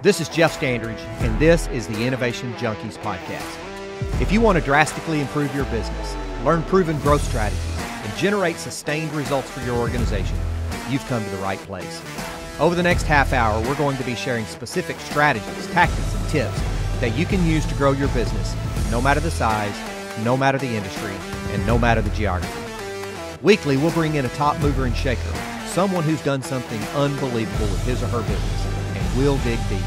This is Jeff Standridge, and this is the Innovation Junkies podcast. If you want to drastically improve your business, learn proven growth strategies, and generate sustained results for your organization, you've come to the right place. Over the next half hour, we're going to be sharing specific strategies, tactics, and tips that you can use to grow your business, no matter the size, no matter the industry, and no matter the geography. Weekly, we'll bring in a top mover and shaker, someone who's done something unbelievable with his or her business, and we'll dig deep.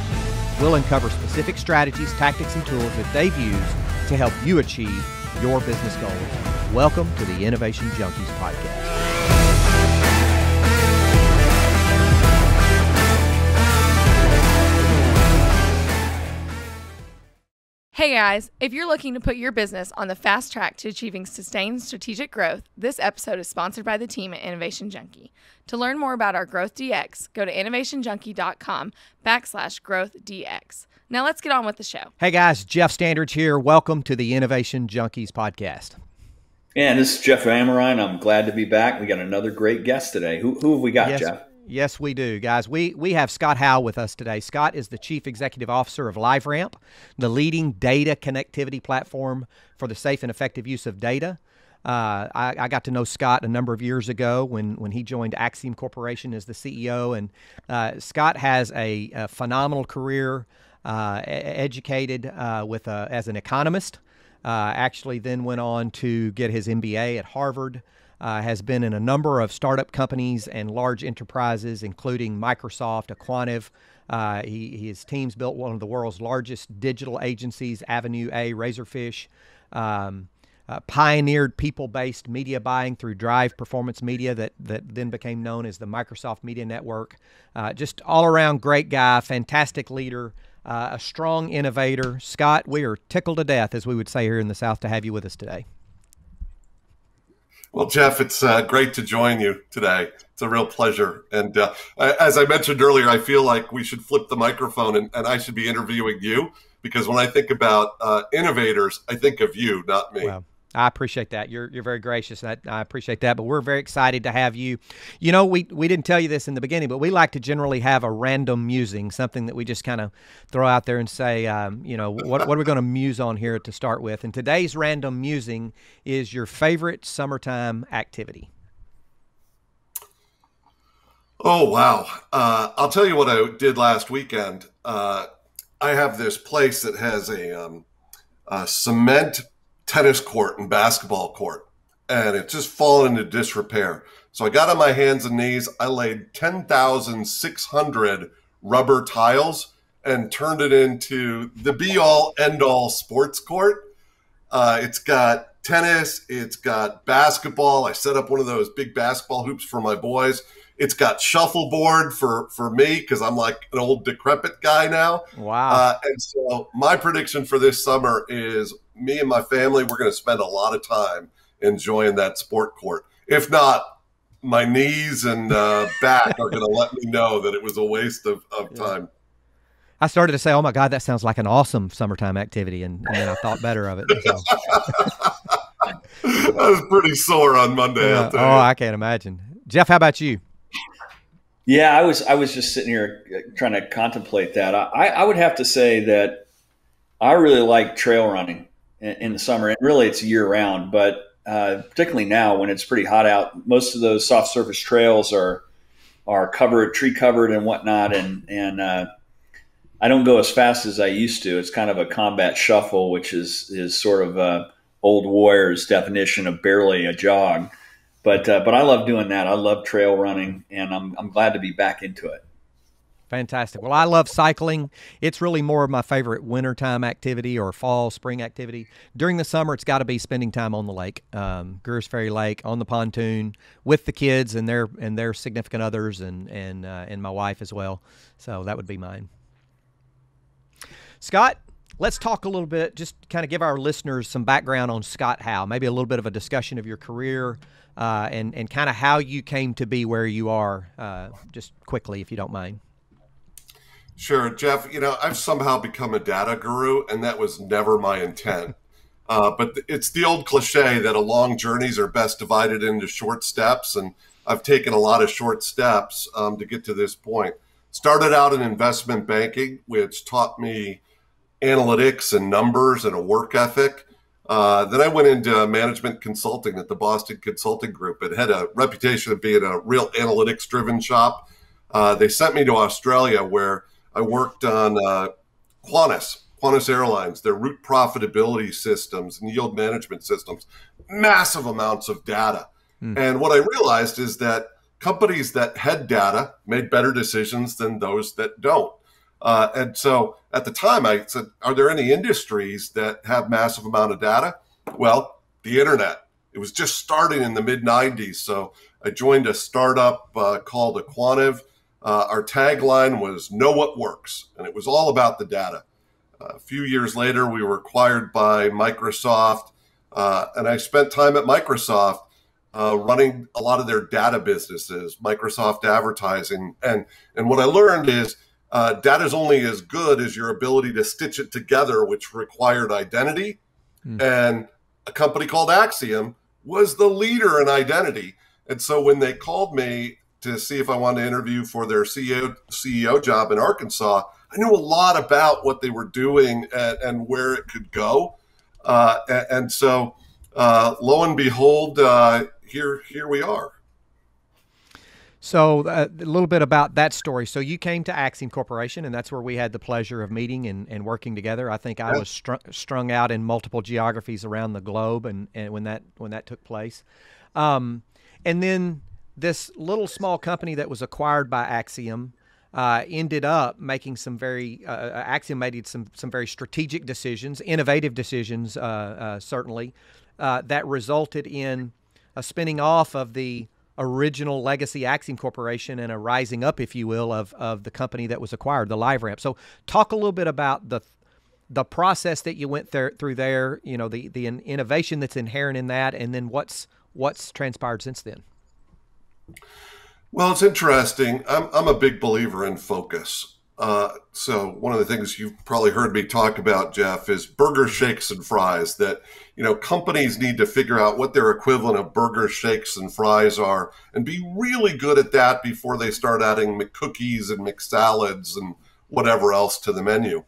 We'll uncover specific strategies, tactics, and tools that they've used to help you achieve your business goals. Welcome to the Innovation Junkies podcast. Hey guys, if you're looking to put your business on the fast track to achieving sustained strategic growth, this episode is sponsored by the team at Innovation Junkie. To learn more about our Growth DX, go to innovationjunkie.com/growthdx. Now let's get on with the show. Hey guys, Jeff Standridge here. Welcome to the Innovation Junkies podcast. And this is Jeff Amorine. I'm glad to be back. We got another great guest today. Who have we got, Jeff? Yes, we do, guys. We have Scott Howe with us today. Scott is the Chief Executive Officer of LiveRamp, the leading data connectivity platform for the safe and effective use of data. I got to know Scott a number of years ago when he joined Axiom Corporation as the CEO. And Scott has a phenomenal career, educated as an economist. Actually then went on to get his MBA at Harvard. Has been in a number of startup companies and large enterprises, including Microsoft, Aquantive. His team's built one of the world's largest digital agencies, Avenue A, Razorfish. Pioneered people-based media buying through Drive Performance Media that then became known as the Microsoft Media Network. Just all-around great guy, fantastic leader, a strong innovator. Scott, we are tickled to death, as we would say here in the South, to have you with us today. Well, Jeff, it's great to join you today. It's a real pleasure. And as I mentioned earlier, I feel like we should flip the microphone and I should be interviewing you, because when I think about innovators, I think of you, not me. Wow. I appreciate that. You're very gracious. I appreciate that. But we're very excited to have you. You know, we didn't tell you this in the beginning, but we like to generally have a random musing, something that we just kind of throw out there and say, what are we going to muse on here to start with? And today's random musing is your favorite summertime activity. Oh, wow. I'll tell you what I did last weekend. I have this place that has a cement tennis court and basketball court, and it's just fallen into disrepair. So I got on my hands and knees. I laid 10,600 rubber tiles and turned it into the be-all, end-all sports court. It's got tennis. It's got basketball. I set up one of those big basketball hoops for my boys. It's got shuffleboard for me, because I'm like an old decrepit guy now. Wow. And so my prediction for this summer is me and my family, we're going to spend a lot of time enjoying that sport court. If not, my knees and back are going to let me know that it was a waste of time. I started to say, oh, my God, that sounds like an awesome summertime activity. And then I thought better of it. So. I was pretty sore on Monday. Yeah. Oh, I can't imagine. Jeff, how about you? Yeah, I was just sitting here trying to contemplate that. I would have to say that I really like trail running in the summer, and really it's year round, but particularly now when it's pretty hot out, most of those soft surface trails are covered, tree covered and whatnot. And I don't go as fast as I used to. It's kind of a combat shuffle, which is sort of old warrior's definition of barely a jog. But I love doing that. I love trail running, and I'm glad to be back into it. Fantastic. Well, I love cycling. It's really more of my favorite wintertime activity or fall, spring activity. During the summer, it's got to be spending time on the lake, Greers Ferry Lake, on the pontoon with the kids and their significant others and my wife as well. So that would be mine. Scott, let's talk a little bit, just kind of give our listeners some background on Scott Howe, maybe a little bit of a discussion of your career and kind of how you came to be where you are, just quickly, if you don't mind. Sure, Jeff. I've somehow become a data guru, and that was never my intent. But it's the old cliche that long journeys are best divided into short steps, and I've taken a lot of short steps to get to this point. Started out in investment banking, which taught me analytics and numbers and a work ethic. Then I went into management consulting at the Boston Consulting Group. It had a reputation of being a real analytics-driven shop. They sent me to Australia, where I worked on Qantas Airlines, their route profitability systems and yield management systems, massive amounts of data. And what I realized is that companies that had data made better decisions than those that don't. And so at the time I said, are there any industries that have massive amount of data? Well, the internet. It was just starting in the mid-90s. So I joined a startup called Aquantive. Our tagline was know what works, and it was all about the data. A few years later, we were acquired by Microsoft, and I spent time at Microsoft running a lot of their data businesses, Microsoft Advertising. And what I learned is data is only as good as your ability to stitch it together, which required identity. And a company called Axiom was the leader in identity. And so when they called me to see if I wanted to interview for their CEO job in Arkansas, I knew a lot about what they were doing and where it could go. And so lo and behold, here we are. So a little bit about that story. So you came to Axiom Corporation, and that's where we had the pleasure of meeting and working together. I think I was strung out in multiple geographies around the globe, and when that took place. And then this little small company that was acquired by Axiom ended up making some very Axiom made some very strategic decisions, innovative decisions, certainly, that resulted in a spinning off of the original legacy Axiom Corporation and a rising up, if you will, of the company that was acquired, the LiveRamp. So talk a little bit about the process that you went through there, you know, the innovation that's inherent in that, and then what's transpired since then. Well, it's interesting. I'm a big believer in focus. So one of the things you've probably heard me talk about, Jeff, is burgers, shakes, and fries. That, you know, companies need to figure out what their equivalent of burgers, shakes, and fries are, and be really good at that before they start adding McCookies and McSalads and whatever else to the menu.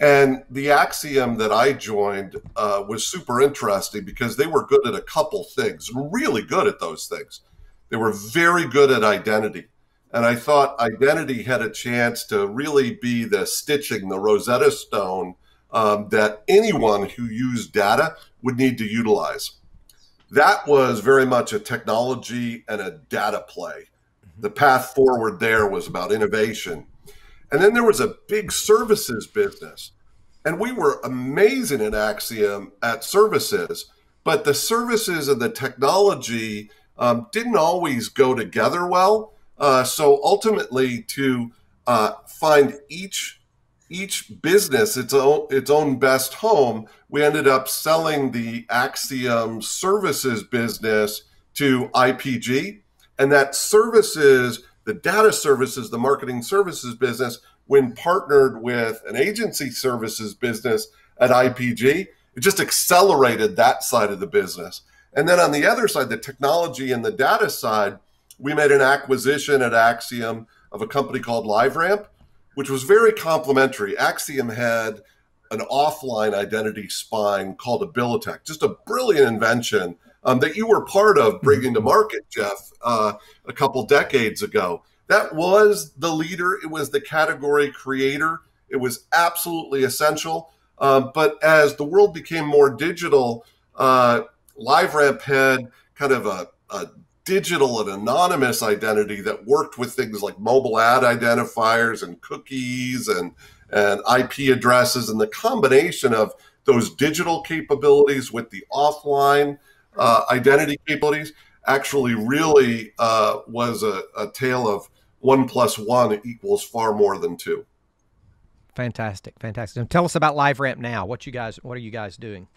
And the Axiom that I joined was super interesting because they were good at a couple things, really good at those things. They were very good at identity. And I thought identity had a chance to really be the stitching, the Rosetta Stone that anyone who used data would need to utilize. That was very much a technology and a data play. The path forward there was about innovation. And then there was a big services business. And we were amazing at Axiom at services, but the services and the technology didn't always go together well. So ultimately, to find each business its own best home, we ended up selling the Axiom services business to IPG, and that services, the data services, the marketing services business, when partnered with an agency services business at IPG, it just accelerated that side of the business. And then on the other side, the technology and the data side, we made an acquisition at Axiom of a company called LiveRamp, which was very complementary. Axiom had an offline identity spine called Abilitech, just a brilliant invention that you were part of bringing to market, Jeff, a couple decades ago. That was the leader. It was the category creator. It was absolutely essential. But as the world became more digital, LiveRamp had kind of a digital and anonymous identity that worked with things like mobile ad identifiers and cookies and IP addresses, and the combination of those digital capabilities with the offline identity capabilities actually really was a tale of 1 + 1 = far more than 2. Fantastic. And tell us about LiveRamp now. What are you guys doing?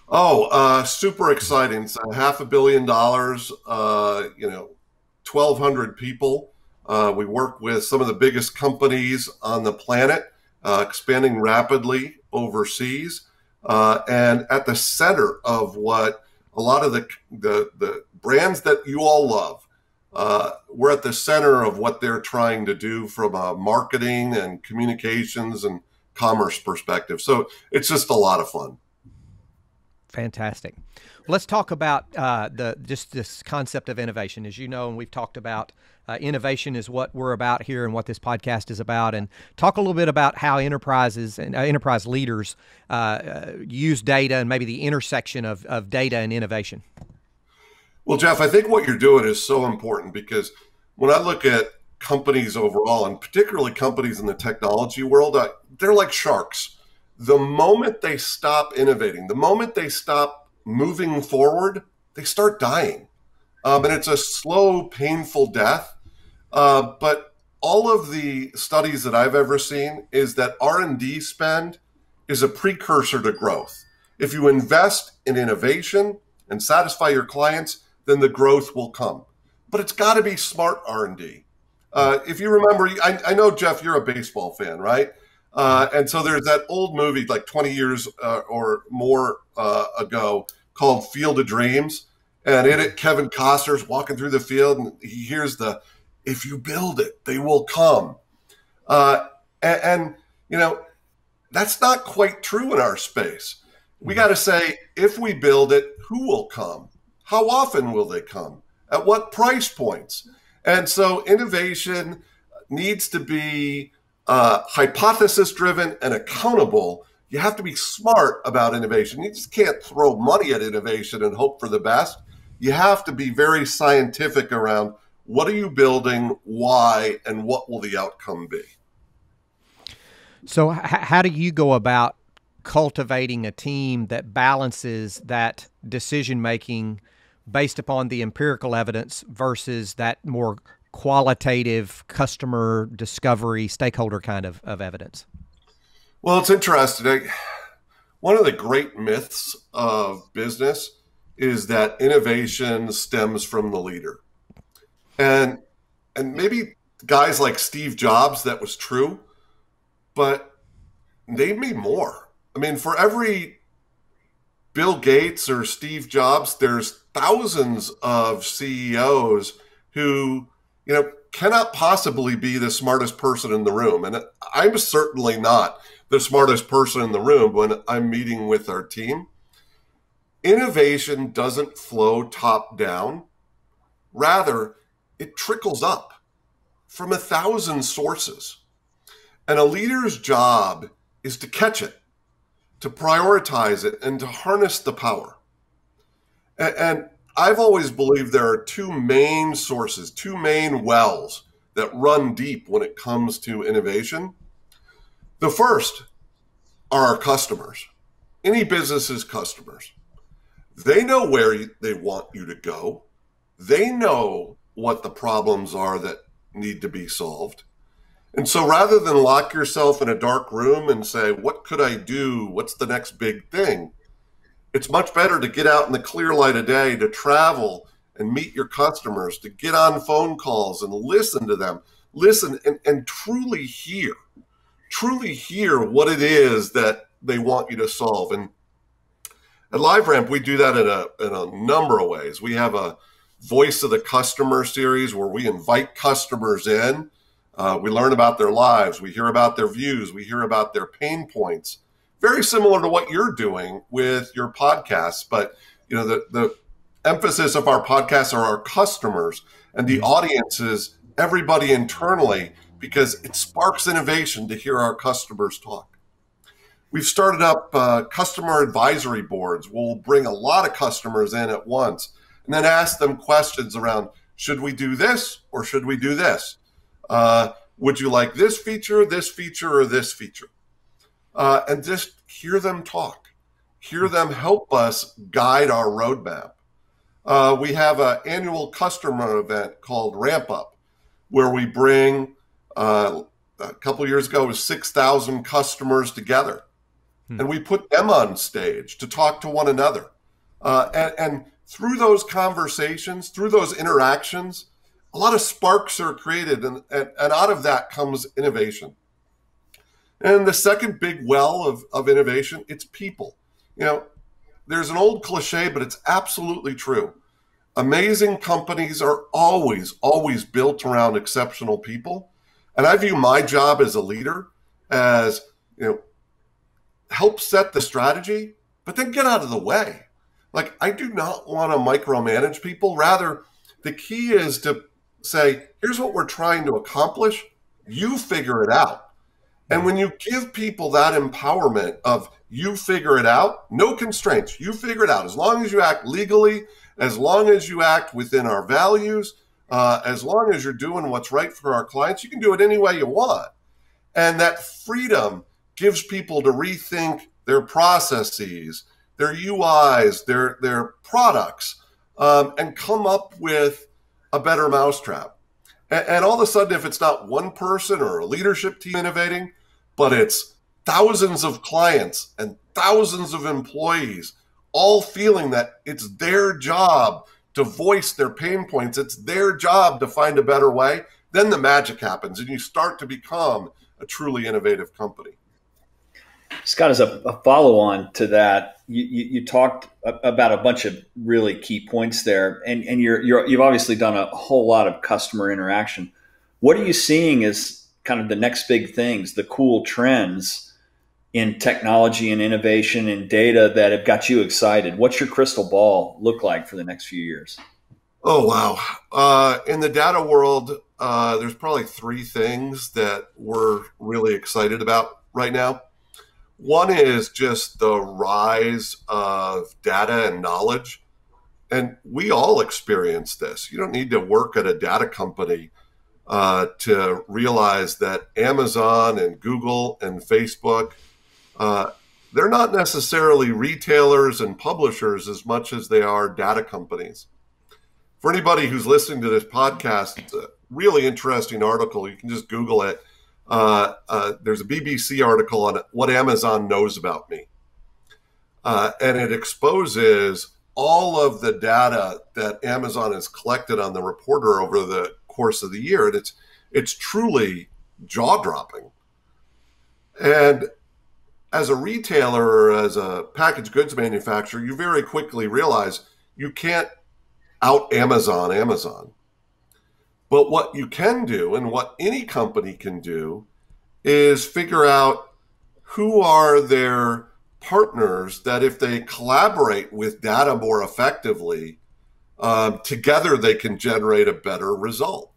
Oh, super exciting. So $500 million, 1,200 people. We work with some of the biggest companies on the planet, expanding rapidly overseas. And at the center of what a lot of the brands that you all love, We're at the center of what they're trying to do from a marketing and communications and commerce perspective. So it's just a lot of fun. Fantastic. Let's talk about just this concept of innovation. As you know, and we've talked about, innovation is what we're about here and what this podcast is about. And talk a little bit about how enterprises and enterprise leaders use data and maybe the intersection of data and innovation. Well, Jeff, I think what you're doing is so important, because when I look at companies overall, and particularly companies in the technology world, they're like sharks. The moment they stop innovating, the moment they stop moving forward, they start dying. And it's a slow, painful death. But all of the studies that I've ever seen is that R&D spend is a precursor to growth. If you invest in innovation and satisfy your clients, then the growth will come. But it's got to be smart R&D. If you remember, I know, Jeff, you're a baseball fan, right? And so there's that old movie like 20 years or more ago called Field of Dreams. And in it, Kevin Costner's walking through the field and he hears if you build it, they will come. And you know, that's not quite true in our space. We got to say, if we build it, who will come? How often will they come? At what price points? And so innovation needs to be hypothesis driven and accountable. You have to be smart about innovation. You just can't throw money at innovation and hope for the best. You have to be very scientific around what are you building, why, and what will the outcome be. So how do you go about cultivating a team that balances that decision making based upon the empirical evidence versus that more qualitative customer discovery, stakeholder kind of evidence? Well, it's interesting. One of the great myths of business is that innovation stems from the leader. And maybe guys like Steve Jobs, that was true, but name me more. I mean, for every Bill Gates or Steve Jobs, there's thousands of CEOs who, cannot possibly be the smartest person in the room. And I'm certainly not the smartest person in the room when I'm meeting with our team. Innovation doesn't flow top down. Rather, it trickles up from 1,000 sources. And a leader's job is to catch it, to prioritize it, and to harness the power. And I've always believed there are two main sources, two main wells that run deep when it comes to innovation. The first are our customers. Any business's customers. They know where they want you to go. They know what the problems are that need to be solved. And so rather than lock yourself in a dark room and say, what could I do? What's the next big thing? It's much better to get out in the clear light of day, to travel and meet your customers, to get on phone calls and listen to them, and truly hear what it is that they want you to solve. And at LiveRamp, we do that in a number of ways. We have a Voice of the Customer series where we invite customers in. We learn about their lives. We hear about their views. We hear about their pain points. Very similar to what you're doing with your podcasts. But the emphasis of our podcasts are our customers, and the audience is everybody internally, because it sparks innovation to hear our customers talk. We've started up customer advisory boards. We'll bring a lot of customers in at once and then ask them questions around, should we do this or should we do this? Would you like this feature, or this feature? And just hear them talk, hear them help us guide our roadmap. We have an annual customer event called Ramp Up, where we bring, a couple of years ago, it was 6,000 customers together. And we put them on stage to talk to one another. And through those conversations, through those interactions, a lot of sparks are created, and out of that comes innovation. And the second big well of innovation, it's people. There's an old cliche, but it's absolutely true. Amazing companies are always built around exceptional people. And I view my job as a leader as, help set the strategy, but then get out of the way. Like, I do not want to micromanage people. Rather, the key is to say, here's what we're trying to accomplish. You figure it out. And when you give people that empowerment of you figure it out, no constraints, you figure it out. As long as you act legally, as long as you act within our values, as long as you're doing what's right for our clients, you can do it any way you want. And that freedom gives people to rethink their processes, their UIs, their products, and come up with a better mousetrap. And all of a sudden, if it's not one person or a leadership team innovating, but it's thousands of clients and thousands of employees all feeling that it's their job to voice their pain points, it's their job to find a better way, then the magic happens and you start to become a truly innovative company. Scott, as a follow-on to that, you talked about a bunch of really key points there, and you've obviously done a whole lot of customer interaction. What are you seeing as kind of the next big things, the cool trends in technology and innovation and data that have got you excited? What's your crystal ball look like for the next few years? Oh, wow. In the data world, there's probably three things that we're really excited about right now. One is just the rise of data and knowledge. And we all experience this. You don't need to work at a data company to realize that Amazon and Google and Facebook, they're not necessarily retailers and publishers as much as they are data companies. For anybody who's listening to this podcast, it's a really interesting article. You can just Google it. There's a BBC article on what Amazon knows about me. And it exposes all of the data that Amazon has collected on the reporter over the course of the year. And it's truly jaw-dropping. And as a retailer or as a packaged goods manufacturer, you very quickly realize you can't out-Amazon Amazon. But what you can do, and what any company can do, is figure out who are their partners that if they collaborate with data more effectively, together they can generate a better result.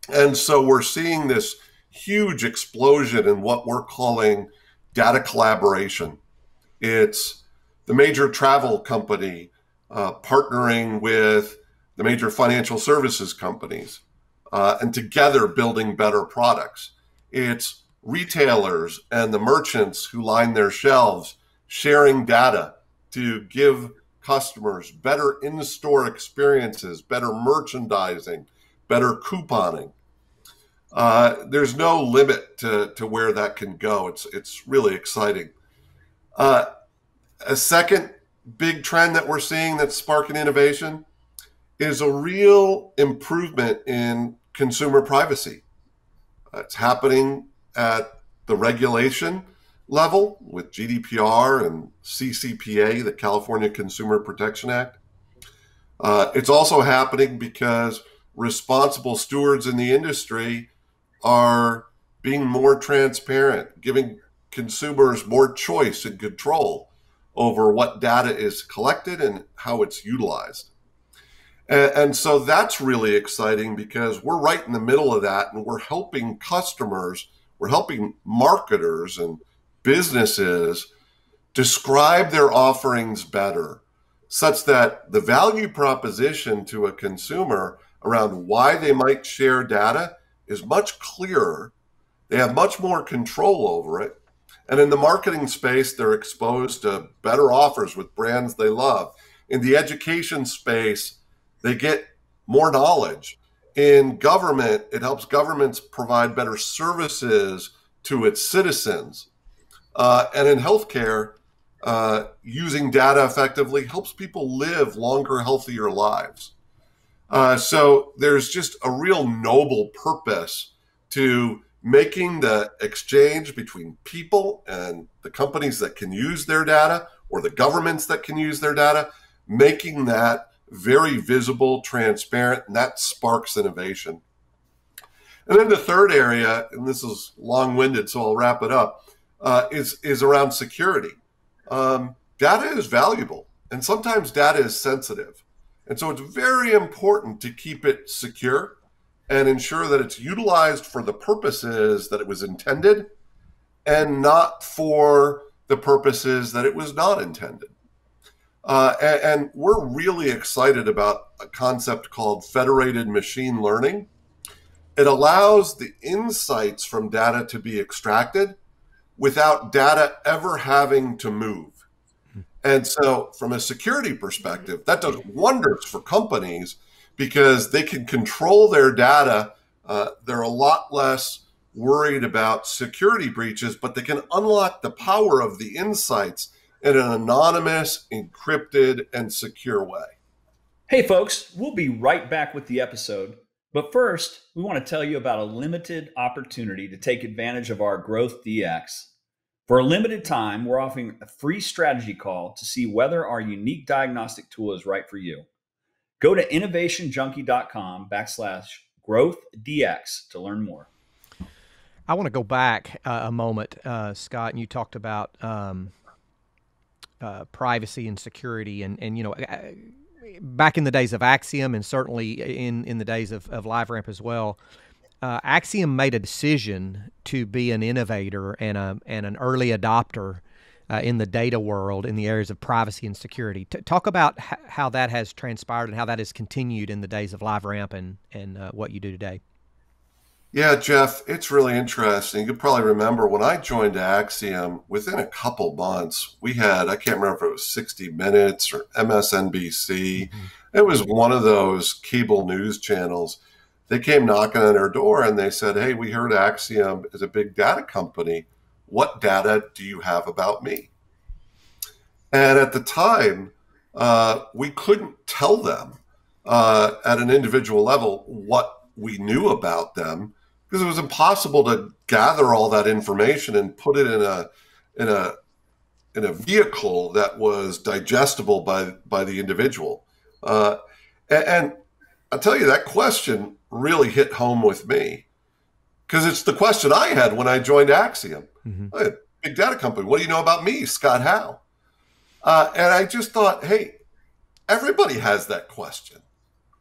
And so we're seeing this huge explosion in what we're calling data collaboration. It's the major travel company partnering with the major financial services companies, and together building better products. It's retailers and the merchants who line their shelves sharing data to give customers better in-store experiences, better merchandising, better couponing. There's no limit to where that can go. It's really exciting. A second big trend that we're seeing that's sparking innovation is a real improvement in consumer privacy. It's happening at the regulation level with GDPR and CCPA, the California Consumer Protection Act. It's also happening because responsible stewards in the industry are being more transparent, giving consumers more choice and control over what data is collected and how it's utilized. And so that's really exciting because we're right in the middle of that, and we're helping customers, we're helping marketers and businesses describe their offerings better, such that the value proposition to a consumer around why they might share data is much clearer. They have much more control over it. And in the marketing space, they're exposed to better offers with brands they love. In the education space, they get more knowledge. In government, it helps governments provide better services to its citizens. And in healthcare, using data effectively helps people live longer, healthier lives. So there's just a real noble purpose to making the exchange between people and the companies that can use their data, or the governments that can use their data, making that very visible, transparent, and that sparks innovation. And then the third area, and this is long-winded, so I'll wrap it up, is around security. Data is valuable, and sometimes data is sensitive. And so it's very important to keep it secure and ensure that it's utilized for the purposes that it was intended and not for the purposes that it was not intended. And we're really excited about a concept called federated machine learning. It allows the insights from data to be extracted without data ever having to move. And so from a security perspective, that does wonders for companies because they can control their data. They're a lot less worried about security breaches, but they can unlock the power of the insights in an anonymous, encrypted, and secure way. Hey folks, we'll be right back with the episode. But first, we want to tell you about a limited opportunity to take advantage of our Growth DX. For a limited time, we're offering a free strategy call to see whether our unique diagnostic tool is right for you. Go to innovationjunkie.com/growthdx to learn more. I want to go back a moment, Scott, and you talked about privacy and security, and you know, back in the days of Axiom, and certainly in the days of LiveRamp as well. Axiom made a decision to be an innovator and an early adopter in the data world in the areas of privacy and security. Talk about how that has transpired and how that has continued in the days of LiveRamp and what you do today. Yeah, Jeff, it's really interesting. You probably remember when I joined Axiom, within a couple months, we had, I can't remember if it was 60 Minutes or MSNBC. Mm-hmm. It was one of those cable news channels. They came knocking on our door and they said, hey, we heard Axiom is a big data company. What data do you have about me? And at the time, we couldn't tell them at an individual level what we knew about them because it was impossible to gather all that information and put it in a vehicle that was digestible by the individual. And I'll tell you, that question really hit home with me because it's the question I had when I joined Axiom. Mm-hmm. Hey, big data company, what do you know about me, Scott Howe? And I just thought, hey, everybody has that question.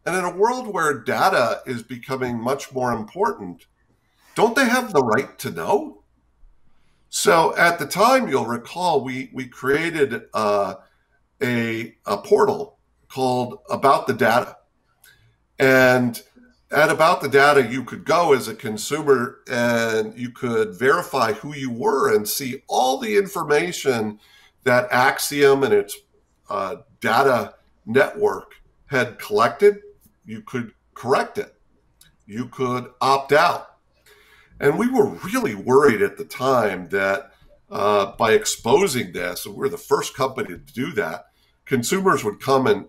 And in a world where data is becoming much more important, don't they have the right to know? So at the time, you'll recall, we created a portal called About the Data. And at About the Data, you could go as a consumer and you could verify who you were and see all the information that Axiom and its data network had collected. You could correct it. You could opt out. And we were really worried at the time that by exposing this, and we're the first company to do that, consumers would come and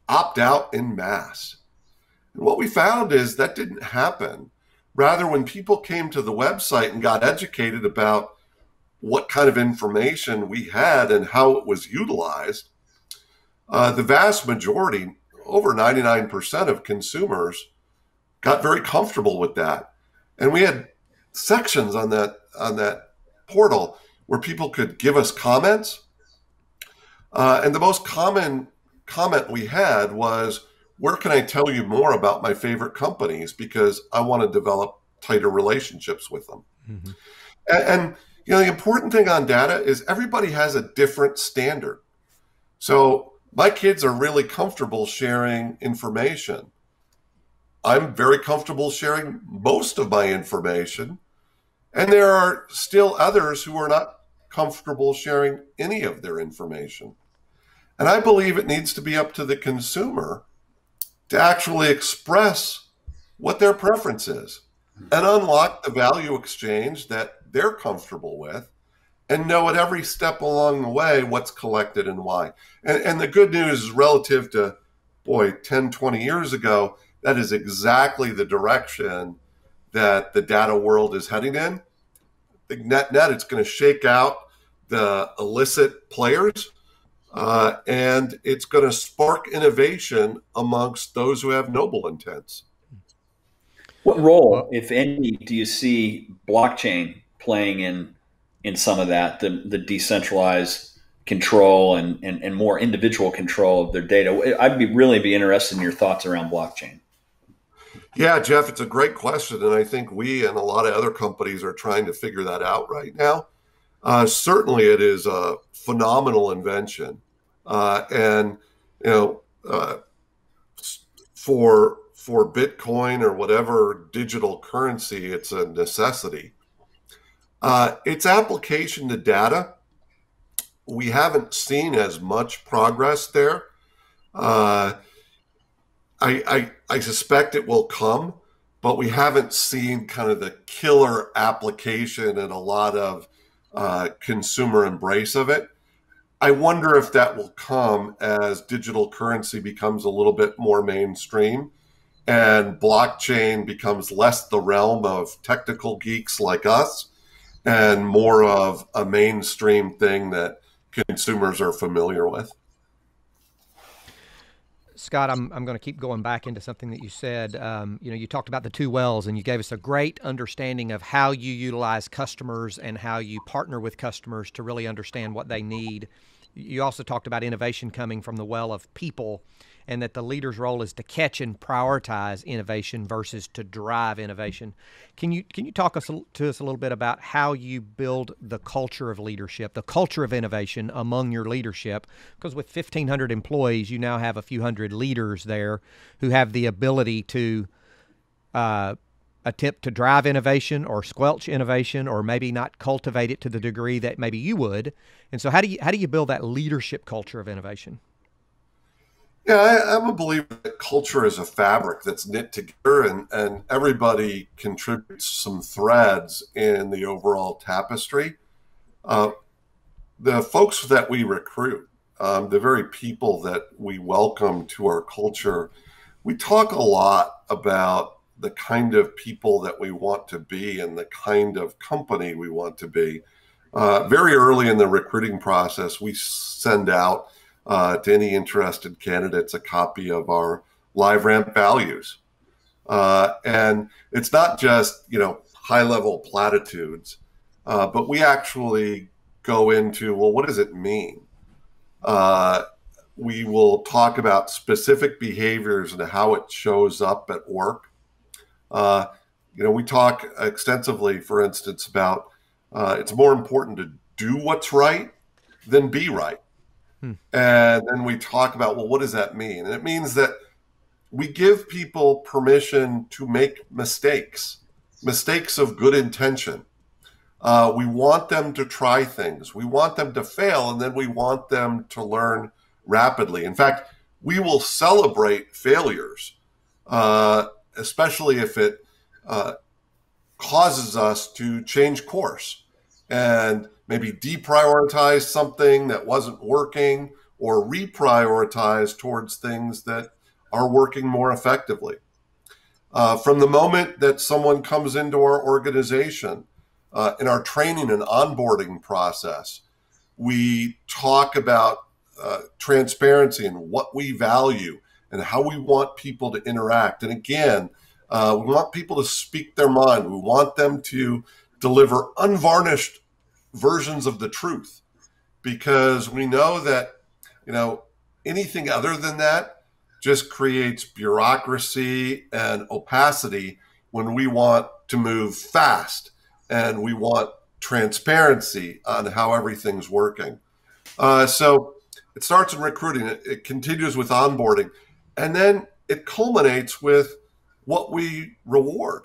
opt out en masse. And what we found is that didn't happen. Rather, when people came to the website and got educated about what kind of information we had and how it was utilized, the vast majority, over 99% of consumers, got very comfortable with that. And we had sections on that portal where people could give us comments. And the most common comment we had was, where can I tell you more about my favorite companies because I want to develop tighter relationships with them? Mm-hmm. And you know, the important thing on data is everybody has a different standard. So my kids are really comfortable sharing information. I'm very comfortable sharing most of my information. And there are still others who are not comfortable sharing any of their information. And I believe it needs to be up to the consumer to actually express what their preference is and unlock the value exchange that they're comfortable with and know at every step along the way what's collected and why. And the good news is relative to, 10, 20 years ago, that is exactly the direction that the data world is heading in. The net, it's going to shake out the illicit players and it's going to spark innovation amongst those who have noble intents. What role, if any, do you see blockchain playing in some of that, the decentralized control and more individual control of their data? I'd really be interested in your thoughts around blockchain. Yeah, Jeff, it's a great question. And I think we and a lot of other companies are trying to figure that out right now. Certainly it is a phenomenal invention. And, for Bitcoin or whatever digital currency, it's a necessity. Its application to data, we haven't seen as much progress there. I suspect it will come, but we haven't seen kind of the killer application and a lot of consumer embrace of it. I wonder if that will come as digital currency becomes a little bit more mainstream and blockchain becomes less the realm of technical geeks like us and more of a mainstream thing that consumers are familiar with. Scott, I'm going to keep going back into something that you said. You talked about the two wells, and you gave us a great understanding of how you utilize customers and how you partner with customers to really understand what they need. You also talked about innovation coming from the well of people, and that the leader's role is to catch and prioritize innovation versus to drive innovation. Can you talk to us a little bit about how you build the culture of leadership, the culture of innovation among your leadership? Because with 1,500 employees, you now have a few hundred leaders there who have the ability to attempt to drive innovation or squelch innovation, or maybe not cultivate it to the degree that maybe you would. And so how do you build that leadership culture of innovation? Yeah, I'm a believer that culture is a fabric that's knit together, and everybody contributes some threads in the overall tapestry. The folks that we recruit, the very people that we welcome to our culture, we talk a lot about the kind of people that we want to be and the kind of company we want to be. Very early in the recruiting process, we send out to any interested candidates a copy of our LiveRamp values. And it's not just, high-level platitudes, but we actually go into, well, what does it mean? We will talk about specific behaviors and how it shows up at work. We talk extensively, for instance, about it's more important to do what's right than be right. And then we talk about, well, what does that mean? And it means that we give people permission to make mistakes of good intention. We want them to try things. We want them to fail, and then we want them to learn rapidly. In fact, we will celebrate failures, especially if it causes us to change course and maybe deprioritize something that wasn't working or reprioritize towards things that are working more effectively. From the moment that someone comes into our organization, in our training and onboarding process, we talk about transparency and what we value and how we want people to interact. And again, we want people to speak their mind. We want them to deliver unvarnished versions of the truth, because we know that, anything other than that just creates bureaucracy and opacity when we want to move fast and we want transparency on how everything's working. So it starts in recruiting, it continues with onboarding, and then it culminates with what we reward.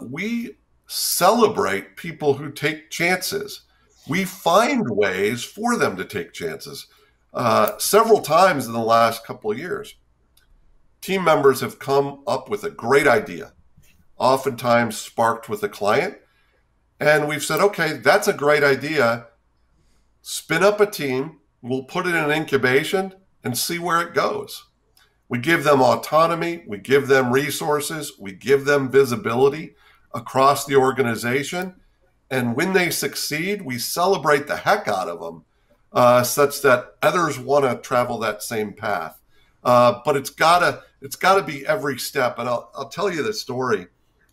We celebrate people who take chances. We find ways for them to take chances. Several times in the last couple of years, team members have come up with a great idea, oftentimes sparked with a client, and we've said, okay, that's a great idea. Spin up a team, we'll put it in incubation and see where it goes. We give them autonomy, we give them resources, we give them visibility across the organization. And when they succeed, we celebrate the heck out of them such that others want to travel that same path. But it's gotta be every step. And I'll tell you the story.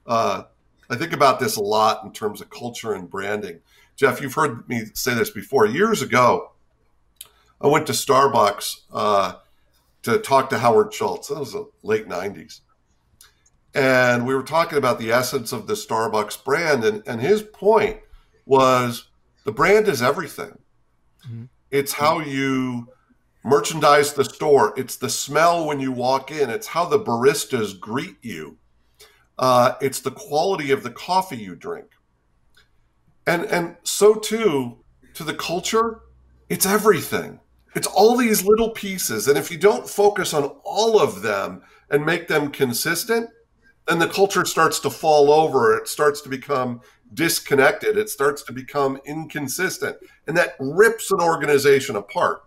I think about this a lot in terms of culture and branding. Jeff, you've heard me say this before. Years ago, I went to Starbucks to talk to Howard Schultz. That was the late 90s. And we were talking about the essence of the Starbucks brand. And his point was the brand is everything. Mm-hmm. It's how you merchandise the store. It's the smell when you walk in. It's how the baristas greet you. It's the quality of the coffee you drink. And so too, to the culture, it's everything. It's all these little pieces. And if you don't focus on all of them and make them consistent, then the culture starts to fall over. It starts to become disconnected. It starts to become inconsistent. And that rips an organization apart.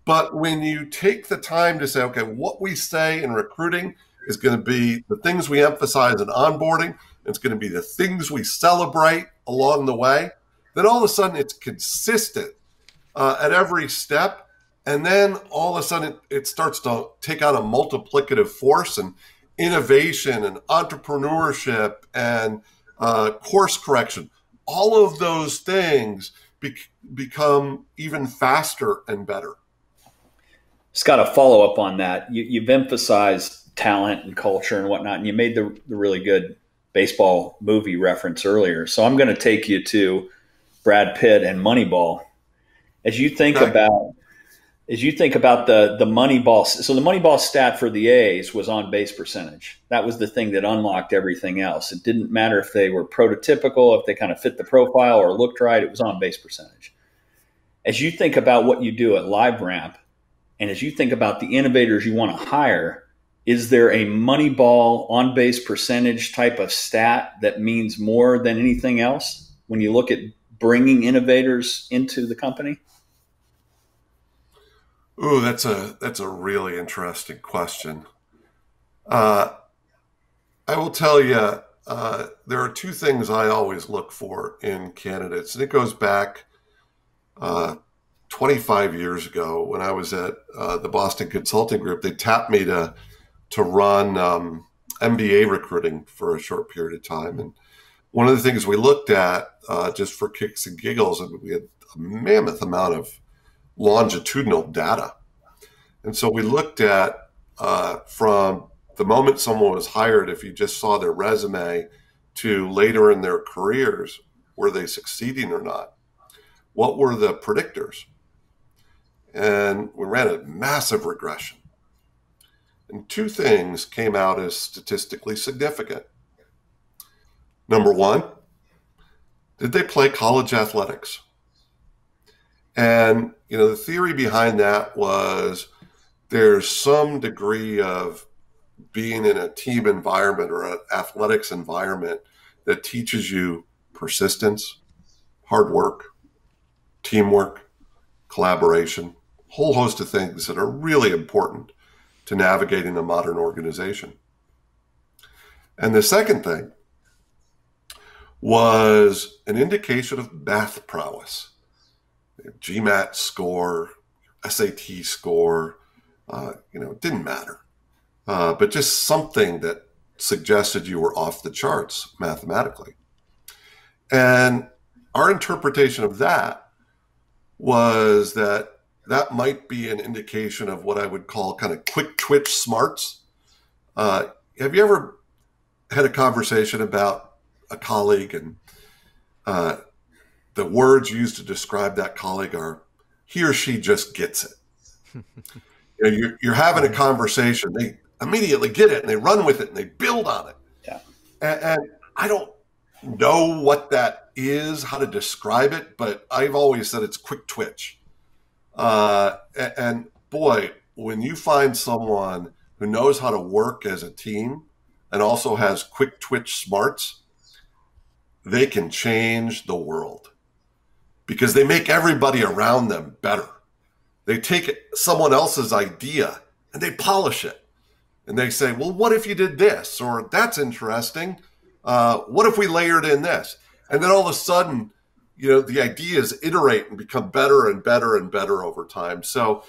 But when you take the time to say, okay, what we say in recruiting is going to be the things we emphasize in onboarding, it's going to be the things we celebrate along the way, then all of a sudden it's consistent at every step. And then all of a sudden it starts to take on a multiplicative force, and innovation and entrepreneurship and course correction. All of those things become even faster and better. Scott, a follow-up on that. You've emphasized talent and culture and whatnot, and you made the really good baseball movie reference earlier. So I'm going to take you to Brad Pitt and Moneyball. As you think about the Moneyball, so the Moneyball stat for the A's was on base percentage. That was the thing that unlocked everything else. It didn't matter if they were prototypical, if they kind of fit the profile or looked right, it was on base percentage. As you think about what you do at LiveRamp, and as you think about the innovators you want to hire, is there a Moneyball on base percentage type of stat that means more than anything else when you look at bringing innovators into the company? Ooh, that's a really interesting question. I will tell you, there are two things I always look for in candidates, and it goes back 25 years ago when I was at the Boston Consulting Group. They tapped me to run MBA recruiting for a short period of time, and one of the things we looked at, just for kicks and giggles, and we had a mammoth amount of longitudinal data. And so we looked at from the moment someone was hired, if you just saw their resume, to later in their careers, were they succeeding or not? What were the predictors? And we ran a massive regression. And two things came out as statistically significant. Number one, did they play college athletics? And, the theory behind that was there's some degree of being in a team environment or an athletics environment that teaches you persistence, hard work, teamwork, collaboration, a whole host of things that are really important to navigating a modern organization. And the second thing was an indication of math prowess. GMAT score, SAT score, it didn't matter. But just something that suggested you were off the charts mathematically. And our interpretation of that was that might be an indication of what I would call kind of quick twitch smarts. Have you ever had a conversation about a colleague and the words used to describe that colleague are, he or she just gets it. You're having a conversation, they immediately get it and they run with it and they build on it. Yeah. And I don't know what that is, how to describe it, but I've always said it's quick twitch. And boy, when you find someone who knows how to work as a team and also has quick twitch smarts, they can change the world because they make everybody around them better. They take someone else's idea and they polish it. And they say, well, what if you did this? Or that's interesting. What if we layered in this? And then all of a sudden, the idea is iterate and become better and better and better over time. So,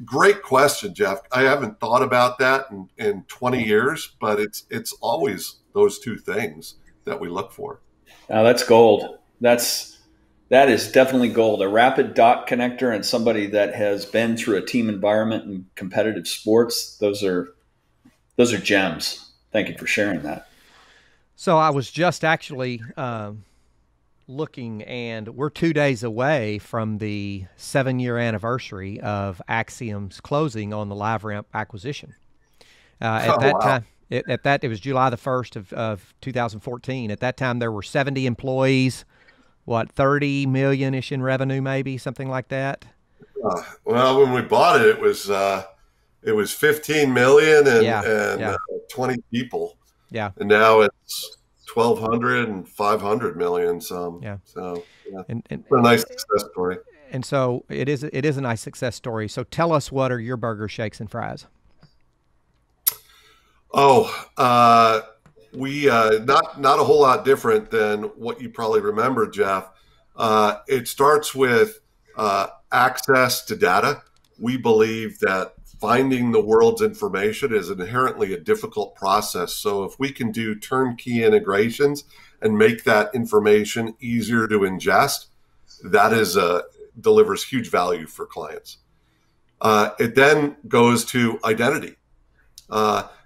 great question, Jeff. I haven't thought about that in 20 years, but it's always those two things that we look for. That's gold. That is definitely gold. A rapid dot connector and somebody that has been through a team environment and competitive sports. Those are gems. Thank you for sharing that. So I was just actually looking, and we're 2 days away from the 7-year anniversary of Axiom's closing on the LiveRamp acquisition. At that time, it was July the 1st of 2014. At that time, there were 70 employees. 30 million-ish in revenue, maybe something like that. Well, when we bought it, it was 15 million and 20 people. Yeah, and now it's 1,200 and 500 million. So and it's a nice success story. And so it is a nice success story. So tell us, what are your burgers, shakes, and fries? We not a whole lot different than what you probably remember, Jeff. It starts with access to data. We believe that finding the world's information is inherently a difficult process. So if we can do turnkey integrations and make that information easier to ingest, that delivers huge value for clients. It then goes to identity.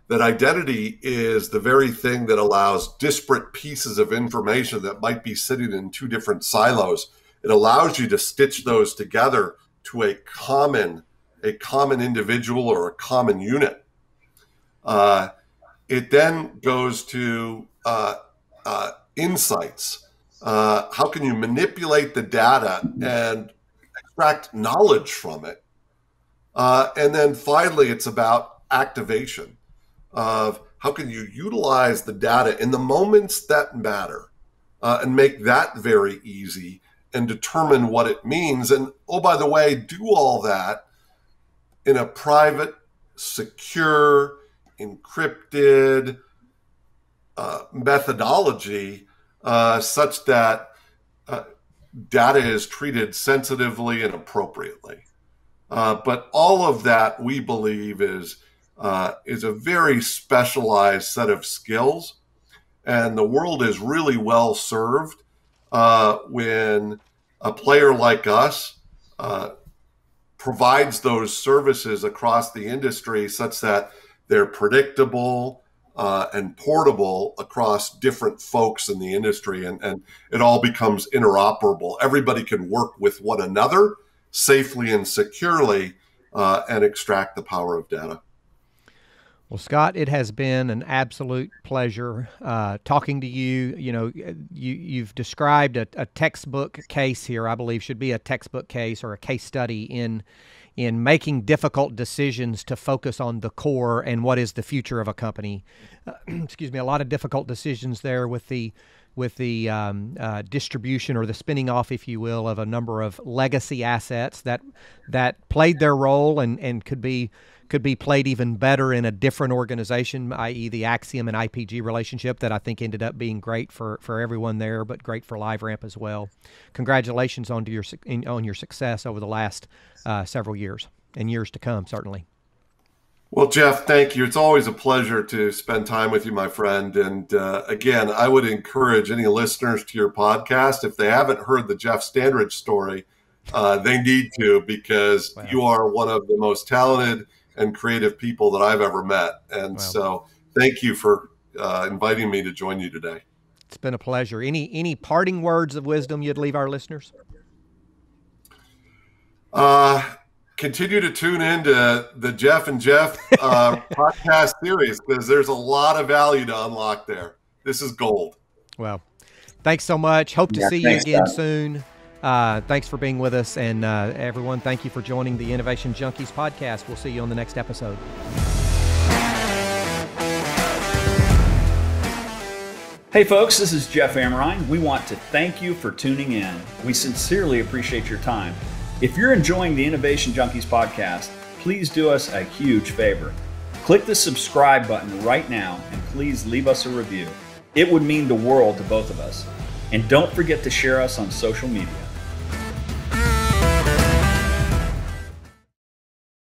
That identity is the very thing that allows disparate pieces of information that might be sitting in two different silos. It allows you to stitch those together to a common individual or a common unit. It then goes to insights. How can you manipulate the data and extract knowledge from it? And then finally, it's about activation. Of how can you utilize the data in the moments that matter and make that very easy and determine what it means. And, oh, by the way, do all that in a private, secure, encrypted methodology such that data is treated sensitively and appropriately. But all of that, we believe, is a very specialized set of skills, and the world is really well served when a player like us provides those services across the industry such that they're predictable and portable across different folks in the industry, and it all becomes interoperable. Everybody can work with one another safely and securely and extract the power of data. Well, Scott, it has been an absolute pleasure talking to you. You've described a textbook case here. I believe should be a textbook case or a case study in making difficult decisions to focus on the core and what is the future of a company. Excuse me, a lot of difficult decisions there with the distribution or the spinning off, if you will, of a number of legacy assets that played their role and could be played even better in a different organization, i.e. the Axiom and IPG relationship that I think ended up being great for everyone there, but great for LiveRamp as well. Congratulations on your success over the last several years and years to come, certainly. Well, Jeff, thank you. It's always a pleasure to spend time with you, my friend. And again, I would encourage any listeners to your podcast, if they haven't heard the Jeff Standridge story, they need to, because you are one of the most talented and creative people that I've ever met. And so thank you for inviting me to join you today. It's been a pleasure. Any parting words of wisdom you'd leave our listeners? Continue to tune into the Jeff and Jeff podcast series, because there's a lot of value to unlock there. This is gold. Well, thanks so much. Hope to see you again soon. Thanks for being with us, and everyone, thank you for joining the Innovation Junkies podcast. We'll see you on the next episode. Hey folks, this is Jeff Amrine. We want to thank you for tuning in. We sincerely appreciate your time. If you're enjoying the Innovation Junkies podcast, please do us a huge favor. Click the subscribe button right now and please leave us a review. It would mean the world to both of us. And don't forget to share us on social media.